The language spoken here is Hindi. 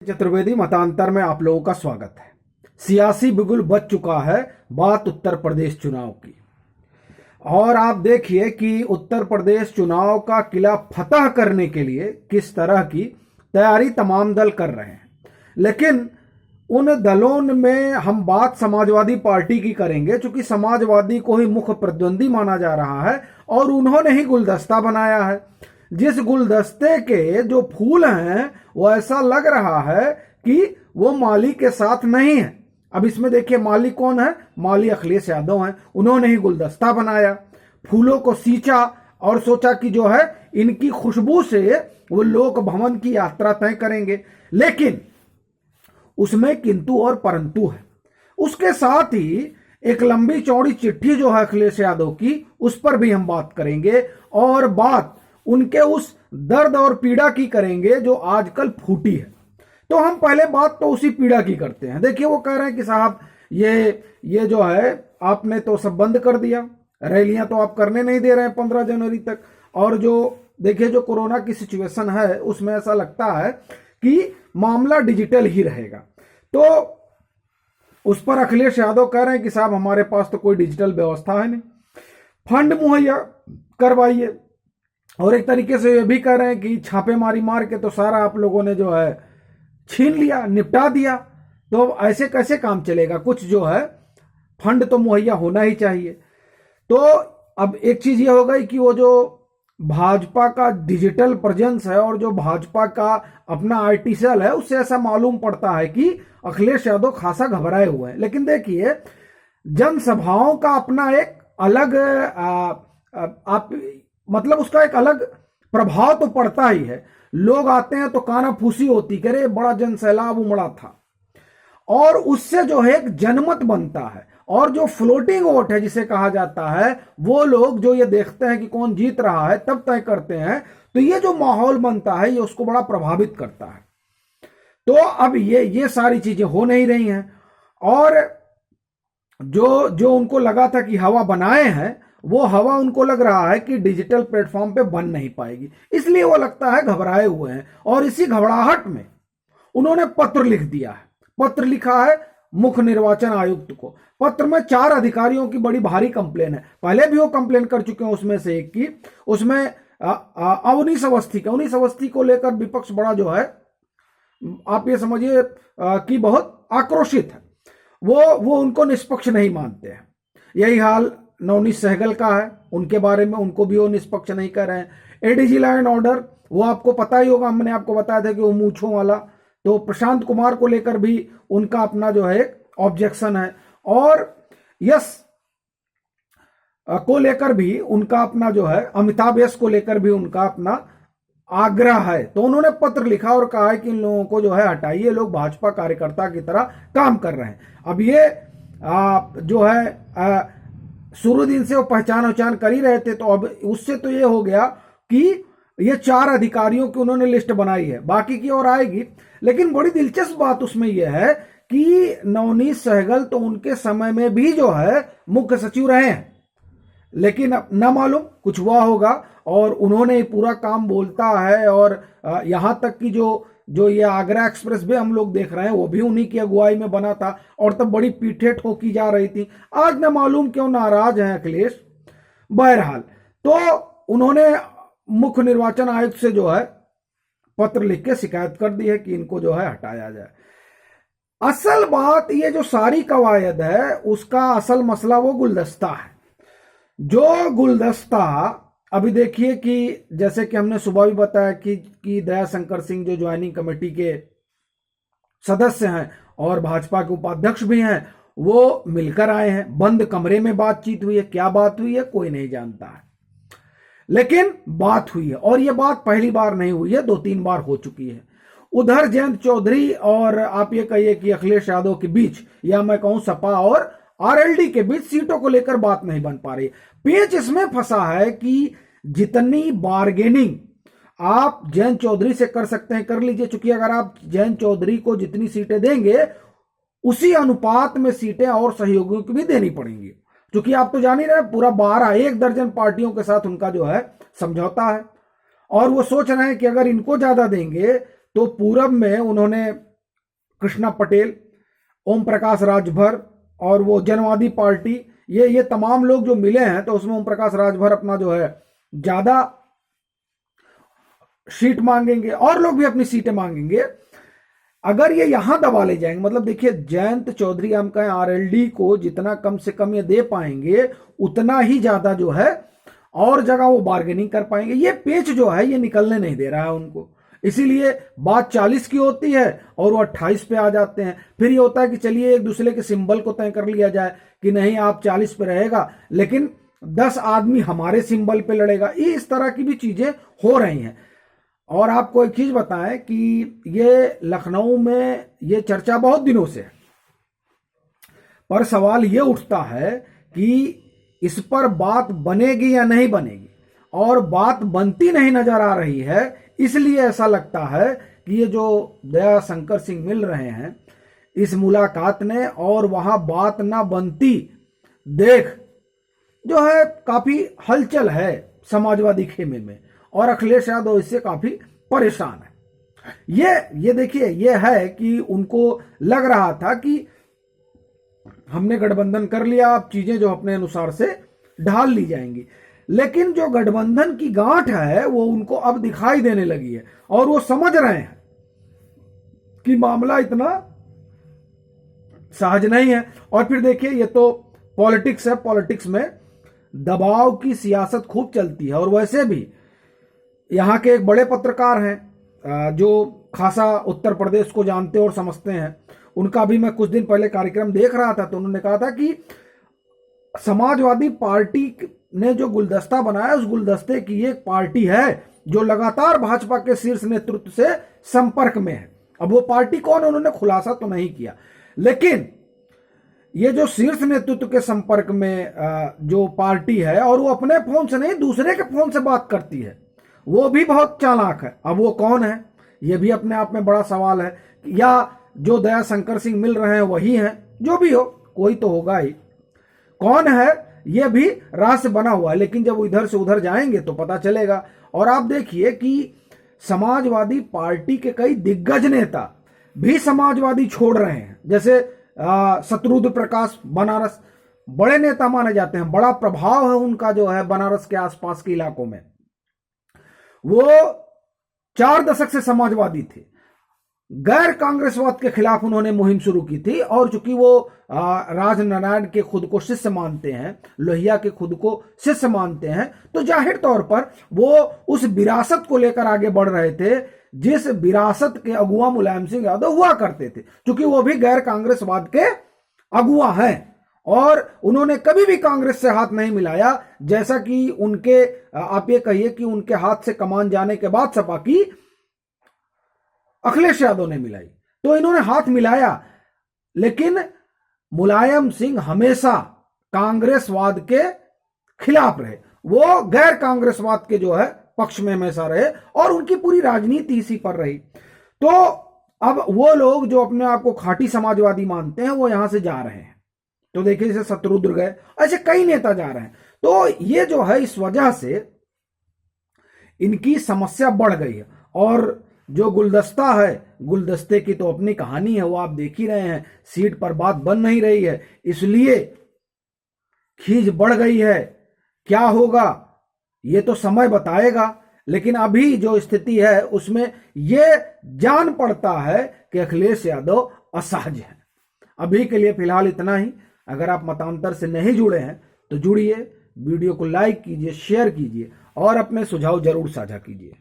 चतुर्वेदी मतांतर में आप लोगों का स्वागत है। सियासी बिगुल बच चुका है बात उत्तर प्रदेश चुनाव की। और आप देखिए कि उत्तर प्रदेश चुनाव का किला फतह करने के लिए किस तरह की तैयारी तमाम दल कर रहे हैं। लेकिन उन दलों में हम बात समाजवादी पार्टी की करेंगे, क्योंकि समाजवादी को ही मुख्य प्रतिद्वंदी माना जा रहा है और उन्होंने ही गुलदस्ता बनाया है। जिस गुलदस्ते के जो फूल हैं वो ऐसा लग रहा है कि वो माली के साथ नहीं है। अब इसमें देखिए माली कौन है? माली अखिलेश यादव हैं। उन्होंने ही गुलदस्ता बनाया, फूलों को सींचा और सोचा कि जो है इनकी खुशबू से वो लोक भवन की यात्रा तय करेंगे। लेकिन उसमें किंतु और परंतु है। उसके साथ ही एक लंबी चौड़ी चिट्ठी जो है अखिलेश यादव की, उस पर भी हम बात करेंगे और बात उनके उस दर्द और पीड़ा की करेंगे जो आजकल फूटी है। तो हम पहले बात तो उसी पीड़ा की करते हैं। देखिए वो कह रहे हैं कि साहब ये जो है आपने तो सब बंद कर दिया, रैलियां तो आप करने नहीं दे रहे हैं 15 जनवरी तक। और जो देखिए जो कोरोना की सिचुएशन है उसमें ऐसा लगता है कि मामला डिजिटल ही रहेगा। तो उस पर अखिलेश यादव कह रहे हैं कि साहब हमारे पास तो कोई डिजिटल व्यवस्था है नहीं, फंड मुहैया करवाइए। और एक तरीके से ये भी कह रहे हैं कि छापेमारी मार के तो सारा आप लोगों ने जो है छीन लिया, निपटा दिया। तो ऐसे कैसे काम चलेगा? कुछ जो है फंड तो मुहैया होना ही चाहिए। तो अब एक चीज ये हो गई कि वो जो भाजपा का डिजिटल प्रेजेंस है और जो भाजपा का अपना आईटी सेल है, उससे ऐसा मालूम पड़ता है कि अखिलेश यादव खासा घबराए हुए हैं। लेकिन देखिए जनसभाओं का अपना एक अलग आप मतलब उसका एक अलग प्रभाव तो पड़ता ही है। लोग आते हैं तो कानाफूसी होती, कह रहे बड़ा जनसैलाब उमड़ा था, और उससे जो है एक जनमत बनता है। और जो फ्लोटिंग वोट है जिसे कहा जाता है, वो लोग जो ये देखते हैं कि कौन जीत रहा है तब तय करते हैं। तो ये जो माहौल बनता है ये उसको बड़ा प्रभावित करता है। तो अब ये सारी चीजें हो नहीं रही हैं। और जो उनको लगा था कि हवा बनाए हैं, वो हवा उनको लग रहा है कि डिजिटल प्लेटफॉर्म पे बन नहीं पाएगी, इसलिए वो लगता है घबराए हुए हैं। और इसी घबराहट में उन्होंने पत्र लिख दिया है। पत्र लिखा है मुख्य निर्वाचन आयुक्त को। पत्र में 4 अधिकारियों की बड़ी भारी कंप्लेन है। पहले भी वो कंप्लेन कर चुके हैं। उसमें से एक की उसमें अवनीश अवस्थी को लेकर विपक्ष बड़ा जो है आप ये समझिए कि बहुत आक्रोशित है। वो उनको निष्पक्ष नहीं मानते हैं। यही हाल नवनीत सहगल का है, उनके बारे में उनको भी वो निष्पक्ष नहीं कर रहे हैं। एडीजी लॉ एंड ऑर्डर, वो आपको पता ही होगा, हमने आपको बताया था कि वो मूंछों वाला। तो प्रशांत कुमार को लेकर भी उनका अपना जो है ऑब्जेक्शन है। और यस को लेकर भी उनका अपना जो है, अमिताभ यस को लेकर भी उनका अपना आग्रह है। तो उन्होंने पत्र लिखा और कहा है कि इन लोगों को जो है हटाइए, लोग भाजपा कार्यकर्ता की तरह काम कर रहे हैं। अब ये जो है शुरू दिन से वो पहचान कर ही रहे थे। तो अब उससे तो ये हो गया कि ये 4 अधिकारियों की उन्होंने लिस्ट बनाई है, बाकी की और आएगी। लेकिन बड़ी दिलचस्प बात उसमें यह है कि नवनीत सहगल तो उनके समय में भी जो है मुख्य सचिव रहे हैं, लेकिन न मालूम कुछ हुआ होगा और उन्होंने पूरा काम बोलता है। और यहां तक कि जो ये आगरा एक्सप्रेस भी हम लोग देख रहे हैं, वो भी उन्हीं की अगुवाई में बना था और तब बड़ी पीठे ठोकी जा रही थी। आज न मालूम क्यों नाराज हैं अखिलेश। बहरहाल तो उन्होंने मुख्य निर्वाचन आयुक्त से जो है पत्र लिख के शिकायत कर दी है कि इनको जो है हटाया जाए। असल बात ये जो सारी कवायद है उसका असल मसला वो गुलदस्ता है। जो गुलदस्ता अभी देखिए कि जैसे कि हमने सुबह भी बताया कि दया शंकर सिंह जो ज्वाइनिंग कमेटी के सदस्य हैं और भाजपा के उपाध्यक्ष भी हैं, वो मिलकर आए हैं। बंद कमरे में बातचीत हुई है। क्या बात हुई है कोई नहीं जानता है, लेकिन बात हुई है। और ये बात पहली बार नहीं हुई है, 2-3 बार हो चुकी है। उधर जयंत चौधरी और आप ये कहिए कि अखिलेश यादव के बीच, या मैं कहूं सपा और आरएलडी के बीच सीटों को लेकर बात नहीं बन पा रही। पेच इसमें फंसा है कि जितनी बार्गेनिंग आप जयंत चौधरी से कर सकते हैं कर लीजिए, क्योंकि अगर आप जयंत चौधरी को जितनी सीटें देंगे उसी अनुपात में सीटें और सहयोगियों को भी देनी पड़ेंगी। क्योंकि आप तो जान ही रहे पूरा 1 दर्जन पार्टियों के साथ उनका जो है समझौता है। और वो सोच रहे हैं कि अगर इनको ज्यादा देंगे तो पूरब में उन्होंने कृष्णा पटेल, ओम प्रकाश राजभर और वो जनवादी पार्टी, ये तमाम लोग जो मिले हैं, तो उसमें ओम प्रकाश राजभर अपना जो है ज्यादा सीट मांगेंगे और लोग भी अपनी सीटें मांगेंगे। अगर ये यहां दबा ले जाएंगे, मतलब देखिए जयंत चौधरी हम कहें आरएलडी को जितना कम से कम ये दे पाएंगे उतना ही ज्यादा जो है और जगह वो बार्गेनिंग कर पाएंगे। ये पेच जो है ये निकलने नहीं दे रहा है उनको, इसीलिए बात 40 की होती है और वो 28 पे आ जाते हैं। फिर ये होता है कि चलिए एक दूसरे के सिंबल को तय कर लिया जाए कि नहीं आप 40 पे रहेगा लेकिन 10 आदमी हमारे सिंबल पे लड़ेगा। ये इस तरह की भी चीजें हो रही हैं। और आपको एक चीज बताएं कि ये लखनऊ में ये चर्चा बहुत दिनों से है, पर सवाल ये उठता है कि इस पर बात बनेगी या नहीं बनेगी, और बात बनती नहीं नजर आ रही है। इसलिए ऐसा लगता है कि ये जो दया शंकर सिंह मिल रहे हैं इस मुलाकात ने और वहां बात ना बनती देख जो है काफी हलचल है समाजवादी खेमे में, और अखिलेश यादव इससे काफी परेशान है। ये देखिए ये है कि उनको लग रहा था कि हमने गठबंधन कर लिया, अब चीजें जो अपने अनुसार से ढाल ली जाएंगी, लेकिन जो गठबंधन की गांठ है वो उनको अब दिखाई देने लगी है और वो समझ रहे हैं कि मामला इतना सहज नहीं है। और फिर देखिए ये तो पॉलिटिक्स है, पॉलिटिक्स में दबाव की सियासत खूब चलती है। और वैसे भी यहाँ के एक बड़े पत्रकार हैं जो खासा उत्तर प्रदेश को जानते और समझते हैं, उनका भी मैं कुछ दिन पहले कार्यक्रम देख रहा था, तो उन्होंने कहा था कि समाजवादी पार्टी ने जो गुलदस्ता बनाया उस गुलदस्ते की एक पार्टी है जो लगातार भाजपा के शीर्ष नेतृत्व से संपर्क में है। अब वो पार्टी कौन है उन्होंने खुलासा तो नहीं किया, लेकिन ये जो शीर्ष नेतृत्व के संपर्क में जो पार्टी है और वो अपने फोन से नहीं दूसरे के फोन से बात करती है, वो भी बहुत चालाक है। अब वो कौन है ये भी अपने आप में बड़ा सवाल है, या जो दया शंकर सिंह मिल रहे हैं वही हैं, जो भी हो कोई तो होगा ही। कौन है ये भी रहस्य बना हुआ है, लेकिन जब वो इधर से उधर जाएंगे तो पता चलेगा। और आप देखिए कि समाजवादी पार्टी के कई दिग्गज नेता भी समाजवादी छोड़ रहे हैं, जैसे शत्रुघ्न प्रकाश बनारस बड़े नेता माने जाते हैं, बड़ा प्रभाव है उनका जो है बनारस के आसपास के इलाकों में। वो 4 दशक से समाजवादी थे, गैर कांग्रेसवाद के खिलाफ उन्होंने मुहिम शुरू की थी। और चूंकि वो राजनारायण के खुद को शिष्य मानते हैं, लोहिया के खुद को शिष्य मानते हैं, तो जाहिर तौर पर वो उस विरासत को लेकर आगे बढ़ रहे थे जिस विरासत के अगुआ मुलायम सिंह यादव हुआ करते थे, क्योंकि वो भी गैर कांग्रेसवाद के अगुआ हैं और उन्होंने कभी भी कांग्रेस से हाथ नहीं मिलाया। जैसा कि उनके आप ये कहिए कि उनके हाथ से कमान जाने के बाद सपा की अखिलेश यादव ने मिलाई, तो इन्होंने हाथ मिलाया, लेकिन मुलायम सिंह हमेशा कांग्रेसवाद के खिलाफ रहे, वो गैर कांग्रेसवाद के जो है पक्ष में हमेशा रहे और उनकी पूरी राजनीति इसी पर रही। तो अब वो लोग जो अपने आप को खाटी समाजवादी मानते हैं वो यहां से जा रहे हैं। तो देखिए जैसे शत्रुघ्न गए, ऐसे कई नेता जा रहे हैं। तो ये जो है इस वजह से इनकी समस्या बढ़ गई है। और जो गुलदस्ता है, गुलदस्ते की तो अपनी कहानी है, वो आप देख ही रहे हैं, सीट पर बात बन नहीं रही है, इसलिए खींच बढ़ गई है। क्या होगा ये तो समय बताएगा, लेकिन अभी जो स्थिति है उसमें ये जान पड़ता है कि अखिलेश यादव असहज है। अभी के लिए फिलहाल इतना ही। अगर आप मतांतर से नहीं जुड़े हैं तो जुड़िए, वीडियो को लाइक कीजिए, शेयर कीजिए और अपने सुझाव जरूर साझा कीजिए।